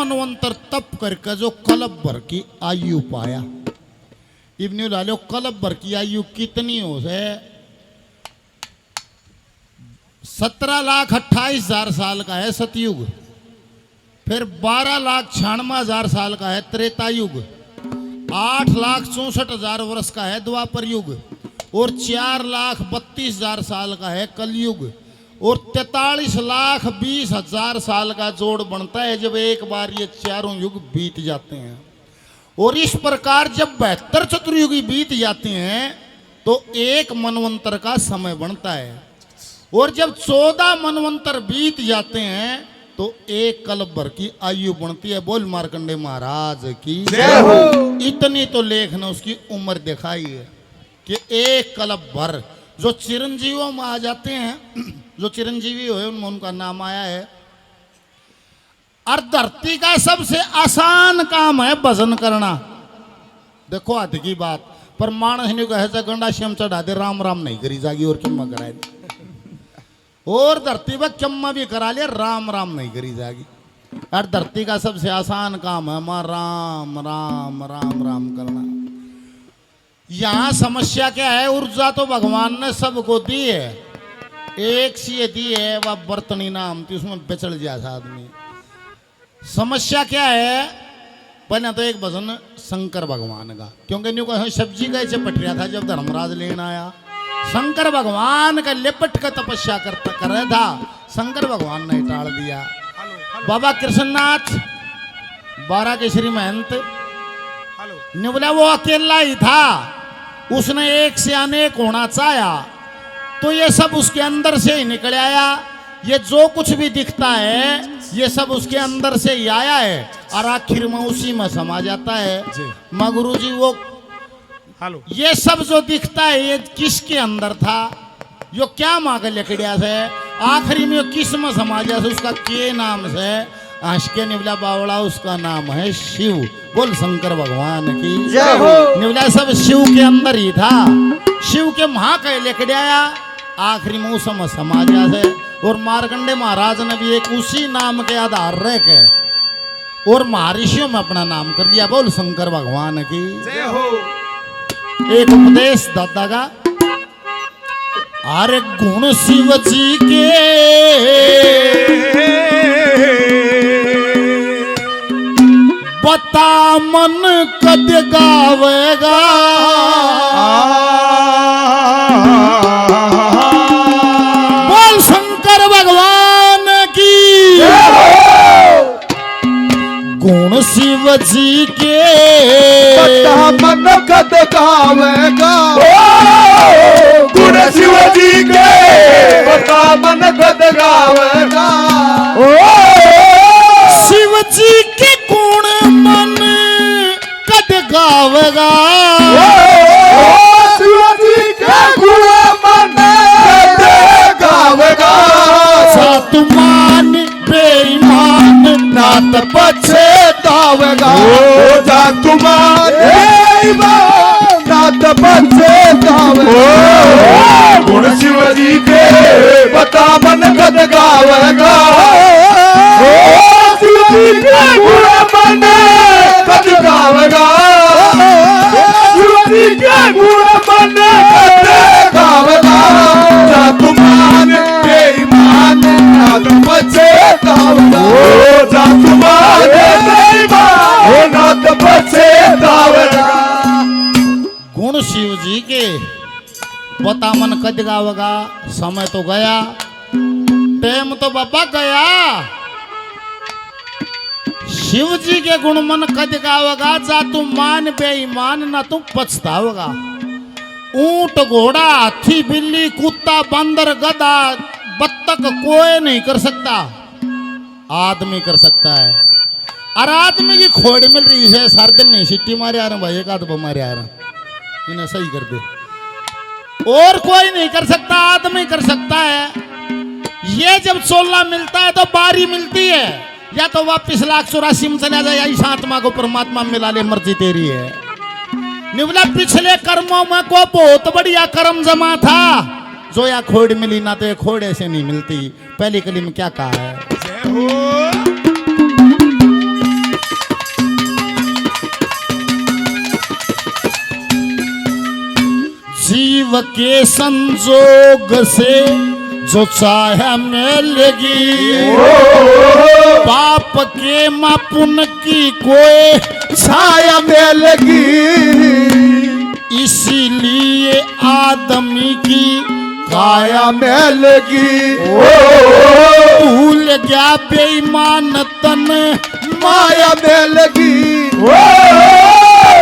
मनवंतर तप करके जो कलब भर की आयु पाया। इब्ने लालो कलब भर की आयु कितनी हो से 17,28,000 साल का है सतयुग, फिर 12,96,000 साल का है त्रेतायुग, 8,64,000 वर्ष का है द्वापर युग, और 4,32,000 साल का है कलयुग, और 43,20,000 साल का जोड़ बनता है जब एक बार ये चारों युग बीत जाते हैं। और इस प्रकार जब 72 चतुर्युगी बीत जाते हैं तो एक मनवंतर का समय बनता है, और जब 14 मनवंतर बीत जाते हैं तो एक कल्प भर की आयु बनती है। बोल मार्कंडे महाराज की जय हो। इतनी तो लेख ने उसकी उम्र दिखाई है कि एक कल्प भर जो चिरंजीवियों में आ जाते हैं, जो चिरंजीवी हुए उनमें उनका नाम आया है। और धरती का सबसे आसान काम है भजन करना। देखो हाथ की बात पर मानस ने कहे गंडा श्याम चढ़ा दे, राम राम नहीं करी जागी और किम्मा कराए दे, और धरती पर किम्मा भी करा लिया, राम राम नहीं करी जागी। और धरती का सबसे आसान काम है मां राम राम राम राम करना। यहां समस्या क्या है, ऊर्जा तो भगवान ने सबको दी है, एक सी दी है वह बर्तनी नाम थी, उसमें बिचड़ जाता आदमी। समस्या क्या है, पहले तो एक भजन शंकर भगवान का, क्योंकि न्यू कहीं सब्जी कैसे पट रहा था जब धर्मराज लेना आया, शंकर भगवान का लिपट कर तपस्या करता कर रहा था, शंकर भगवान ने टाल दिया। बाबा कृष्णनाथ 12 के श्री महंत ने बोला वो अकेला ही था, उसने एक से अनेक होना चाहा तो ये सब उसके अंदर से ही निकल आया। ये जो कुछ भी दिखता है ये सब उसके अंदर से ही आया है और आखिर में उसी में समा जाता है। मां गुरु जी वो ये सब जो दिखता है ये किसके अंदर था, यो क्या मां के लकड़िया से आखिरी में किस में समा जाए, उसका के नाम से आश के निवला बावड़ा उसका नाम है शिव। बोल शंकर भगवान की जय हो। निवला सब शिव के अंदर ही था, शिव के महा के लकड़िया आखिरी में उस में समा जाए। और मार्कंडे महाराज ने भी एक उसी नाम के आधार रह के और महर्षियों में अपना नाम कर लिया। बोल शंकर भगवान की जय हो। एक उपदेश दादा का, अरे गुण शिव जी के बता मन कद गावेगा, बोल शंकर भगवान की गुण शिव जी के बता मन कद गावेगा, गुण शिव जी के बता मन कद गावेगा, शिव जी के गुण मन कद गावेगा, शिव जी के गुण मन कद गावेगा, सातुमान बेईमान नात पछतावेगा, जा तुम्हारे नात पछतावेगा, गुण शिव जी के बता मन कद गावेगा, शिव जी के गुण मन कद गावेगा, शिव जी के गुण मन कद गावेगा, जा तुम्हारे बेईमान नात पछतावेगा, जा तुम्हारे बेईमान नात पछतावेगा। गुण शिव जी के बता मन कद गावेगा। समय तो गया, टाइम तो बाबा गया। शिव जी के गुण मन कद गावेगा, जा तू मान बेईमान ना तू पछतावेगा। ऊंट घोड़ा हाथी बिल्ली कुत्ता बंदर गधा बत्तख कोई नहीं कर सकता, आदमी कर सकता है। और आदमी की खोड़ मिल रही है, सारे दिन नहीं सिट्टी मारे आ रहे भाई, एक आध मारे आ रहे, इन्हें सही कर दे। और कोई नहीं कर सकता, आदमी कर सकता है। ये जब 16 मिलता है तो बारी मिलती है, या तो वापिस 1,84 में चला जाए, या इस आत्मा को परमात्मा में मिला ले, मर्जी तेरी है। निवला पिछले कर्मों में को बहुत बढ़िया कर्म जमा था, जो या खोड़ मिली ना तो ये खोड़ ऐसे नहीं मिलती। पहली कली में क्या कहा है, शिव के संजोग से जो चाहे मिलेगी, पाप के मां पुण्य की कोई छाया मिलेगी। इसीलिए आदमी की काया मिलेगी। भूल गया बेईमान तन माया मिलेगी।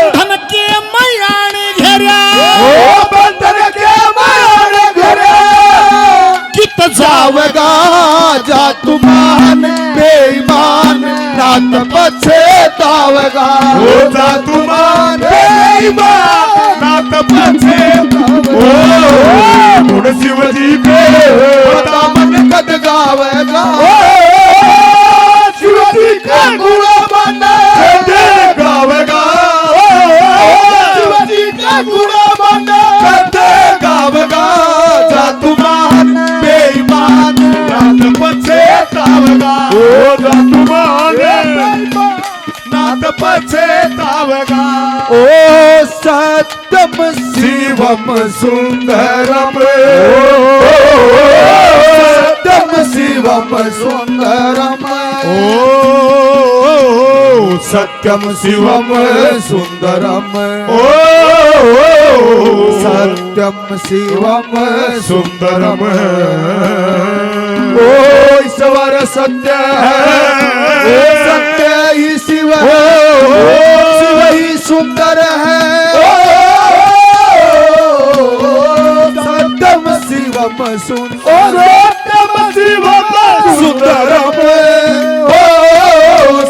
धन के मयान घेरा, बंधन के मायान घेरा। कित जावेगा जा तुमान बेईमान, रात पछतावेगा। जा तुमान बेईमान, रात पछतावेगा। गुण शिव जी के बता मन कद गावेगा। शिव जी का गुण मन कद गावेगा। शिव जी का गुण मन कद गावेगा। जा तुमान बेईमान, रात पछतावेगा। जा तुमान नाथ पछतावेगा। ओ सत्यम शिवम सुंदरम, सत्यम शिवम सुंदरम। ओ सत्यम शिवम सुंदरम। ओ सत्यम शिवम सुंदरम। ओ ईश्वर सत्य है, ओ सत्य ही शिव है, शिव ही सुंदर है। सत्यम शिवम सत्यम शिवम सुंदरम। ओ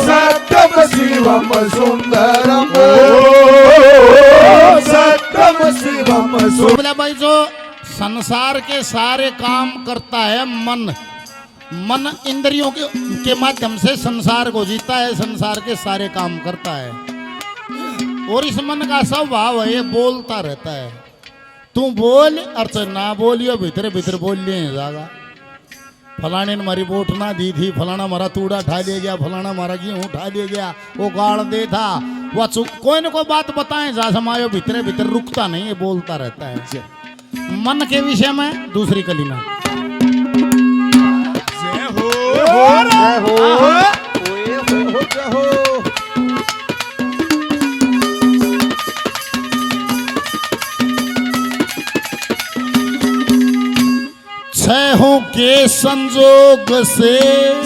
सत्यम शिवम सुंदरम। सत्यम शिवम सुंदरम। बोला भाई जो संसार के सारे काम करता है मन, मन इंद्रियों के माध्यम से संसार को जीता है, संसार के सारे काम करता है। और इस मन का स्वभाव है ये बोलता रहता है। तू बोल अर्थ ना बोलियो, भीतर भीतर बोल लिए जागा। फलाने ने मारी वोट ना दी थी, फलाना मारा तूड़ा उठा ले गया, फलाना मारा गेहूं उठा ले गया, वो गाड़ दे था, वह चुप। कोई न कोई बात बताएं जा समायो, भीतर भीतर रुकता नहीं है, बोलता रहता है। मन के विषय में दूसरी कलीमा। छहों के संजोग से,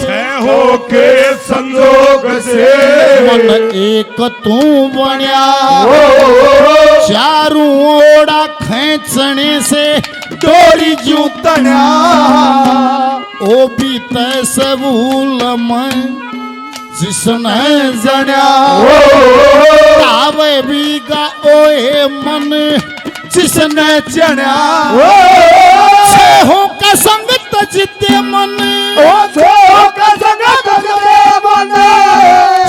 छहों के संजोग से मन एक तू बनिया। चारों ओड़ा खींचने से डोरी जू तन्या। ओ भी तैसे भूल मैं जिसने जन्या। तावे भी गा ओए मन जिसने जन्या। छहों का संग तजते मन, छहों का संग तजते मन।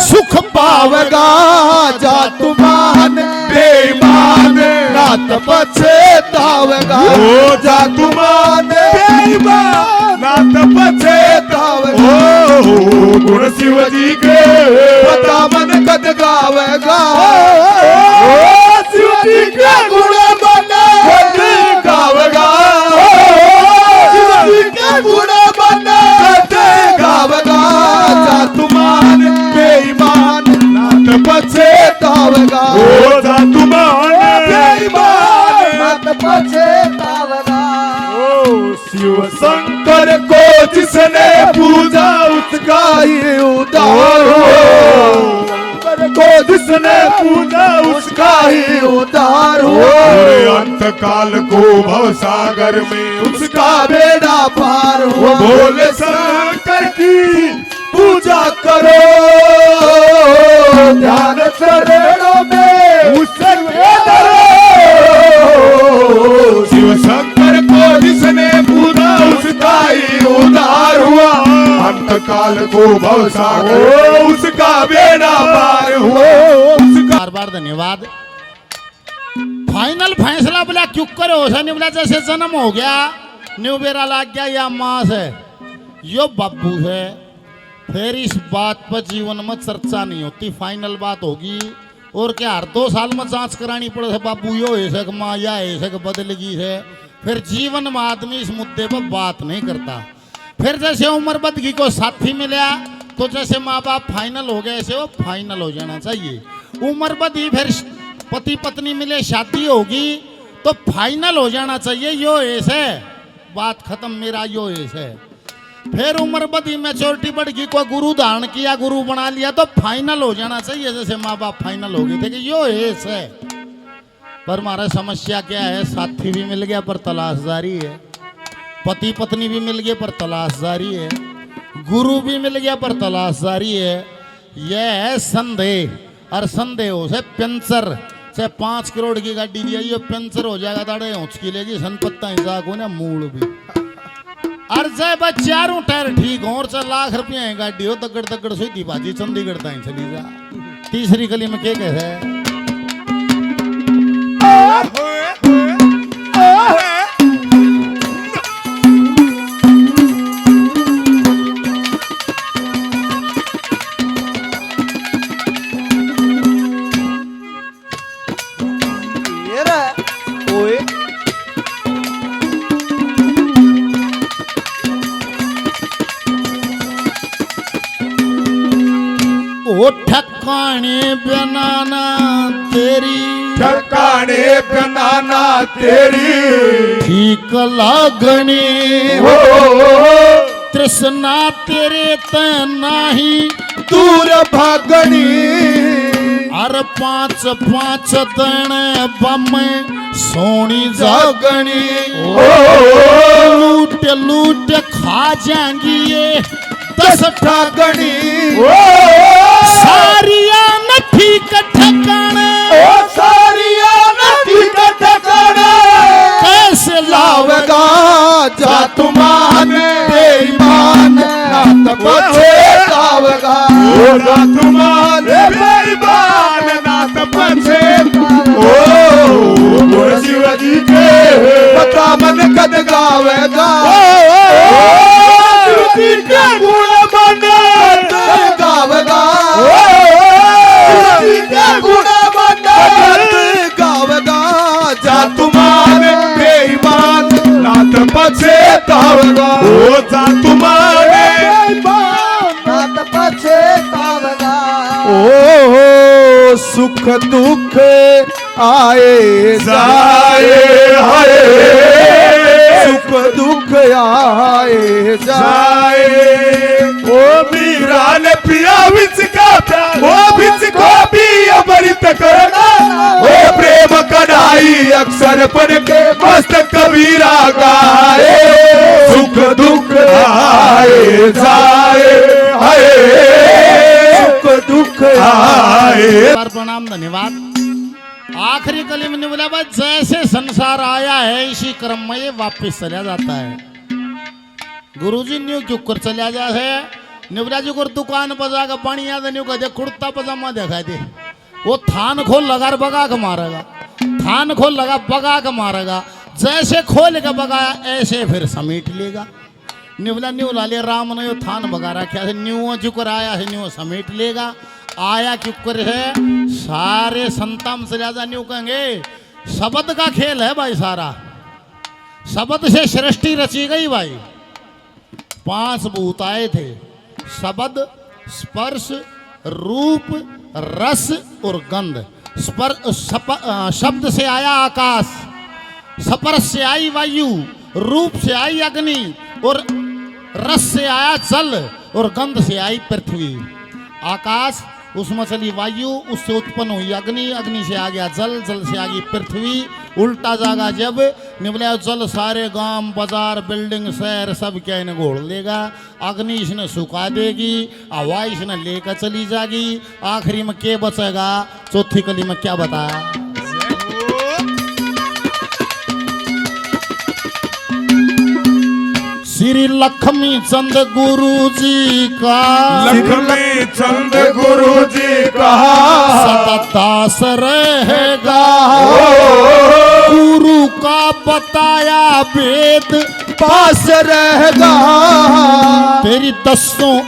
सुख पावेगा जा तुमान बेईमान, रात पछतावेगा। जा तुमान बेईमान, रात पछतावेगा। गुण शिव जी के बता मन कद गावेगा। शिव जी के गुण मन कद गावेगा। शिव जी के गुण मन कद गावेगा। जा तुमान बेईमान, रात पछतावेगा। जा तुमान बेईमान, रात पछतावेगा। शिव शंकर को जिसने पूजा उसका ही उद्धार हो। शंकर को जिसने पूजा उसका ही उद्धार हो। अंत काल को भवसागर में उसका बेड़ा पार हो। भोले शंकर की पूजा करो, ध्यान चरणों में उससे डरो। शिव शंकर को जिसने पूजा उसका ही उद्धार हुआ। अंत काल को भवसागर उसका बेड़ा पार हुआ। बार बार धन्यवाद। फाइनल फैसला बोला क्यों करो नहीं बोला, जैसे जन्म हो गया न्यू बेरा लग गया या माँ से यो बाबू है, फिर इस बात पर जीवन में चर्चा नहीं होती। फाइनल बात होगी और क्या हर 2 साल में जांच करानी पड़े है बाबू यो ऐसे कि माँ या ऐसे कि बदलगी है। फिर जीवन में आदमी इस मुद्दे पर बात नहीं करता। फिर जैसे उम्र बदगी को साथी मिला तो जैसे माँ बाप फाइनल हो गए ऐसे वो फाइनल हो जाना चाहिए। उम्र बदी फिर पति पत्नी मिले शादी होगी तो फाइनल हो जाना चाहिए यो ऐसे बात खत्म मेरा यो ऐसे। फिर उम्र बदी मैच्योरिटी बढ़ गई कोई गुरु धारण किया गुरु बना लिया तो फाइनल हो जाना चाहिए जैसे माँ बाप फाइनल हो गए थे कि यो ऐसे। पर हमारा समस्या क्या है साथी भी मिल गया पर तलाश जारी है, पति पत्नी भी मिल गए पर तलाश जारी है, गुरु भी मिल गया पर तलाश जारी है। यह है संदेह। और संदेह से पंचर चाहे 5 करोड़ की गाड़ी दी आई पंचर हो जाएगा ताड़े ऊँचकी लेगी सनपत्ता हिसाब हो ना मूड भी। और चाहे बस 4 टायर ठीक हो और 4 लाख रुपया है गाड़ी हो तगड़ तगड़ सीधी बाजी चंडीगढ़ तक चली जा। तीसरी गली में क्या कह है ओ ठकाने बनाना तेरी ठकाने बनाना तेरी ठीक लागनी हो तृष्णा तेरे तनाही दूर भागनी। और 5 दिन बम सोनी जागनी लूट लूट खा जाएंगी ये 10 ठागनी सारिया नठी ठकाने सारिया नदी का ठकाना कैसे लावेगा जा तुमान बेईमान नात पछतावेगा जा तुमान बेईमान नात पछतावेगा। ओ शिवाजी के पता मन कद गावेगा शिवाजी के गुण मन गावेगा शिवाजी के गुण मन गावेगा जा तुम्हारे बेईमान नात पछतावेगा ओ जा तुम्हारे बेईमान नात पछतावेगा। ओ सुख दुख आए जाए हाय सुख दुख आए जाए ओ मीरा ने पिया विच का प्यार ओ विच को भी अमृत करना ओ प्रेम कढ़ाई अक्सर पर के मस्त कबीरा गाए सुख दुख आए जाए हाय सुख दुख आए। प्रणाम धन्यवाद। आखिरी कली में बोला बस जैसे संसार आया है इसी क्रम में ये वापस चला जाता है। गुरुजी न्यू क्यों कर चला जा है निवरा जी को दुकान बजा का पानी याद न्यू का दे कुर्ता पजामा दिखा दे वो थान खोल लगा बगा के मारेगा थान खोल लगा बगा के मारेगा जैसे खोल के बगाया ऐसे फिर समेट लेगा। निवला न्यू लाले राम ने थान बगा रखा है न्यू जुकर आया है न्यू समेट लेगा आया क्यों है सारे संतम से ज्यादा न्यू कहेंगे शब्द का खेल है भाई सारा शब्द से सृष्टि रची गई भाई। 5 भूत आए थे शब्द स्पर्श रूप रस और गंध। शब्द से आया आकाश स्पर्श से आई वायु रूप से आई अग्नि और रस से आया जल और गंध से आई पृथ्वी। आकाश उसमें चली वायु उससे उत्पन्न हुई अग्नि अग्नि से आ गया जल जल से आ गई पृथ्वी उल्टा जागा जब निवला जल सारे गांव बाजार बिल्डिंग शहर सब क्या इन्हें घोड़ लेगा अग्नि इसने सुखा देगी हवा इसने लेकर चली जाएगी आखिरी में क्या बचेगा चौथी कली में क्या बताया। श्री लक्ष्मी चंद गुरु जी का लक्ष्मी चंद गुरु जी का सदा दास रहेगा गुरु का बताया वेद पास रहेगा तेरी 10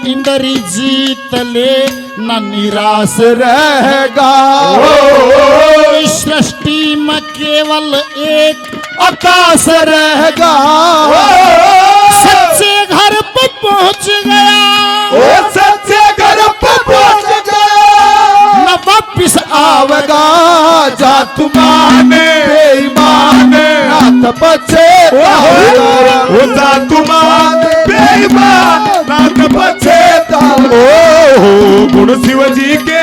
इंद्री जीत ले न निराश रहेगा। इस सृष्टि में केवल एक आकाश रहेगा। सच्चे घर पे पहुंच गया, सच्चे घर पे पहुंच गया, न वापिस आवेगा। जा तुमाने बेईमान नाथ पछेतावेगा। जा तुमाने बेईमान नाथ पछेतावेगा। गुण शिव जी के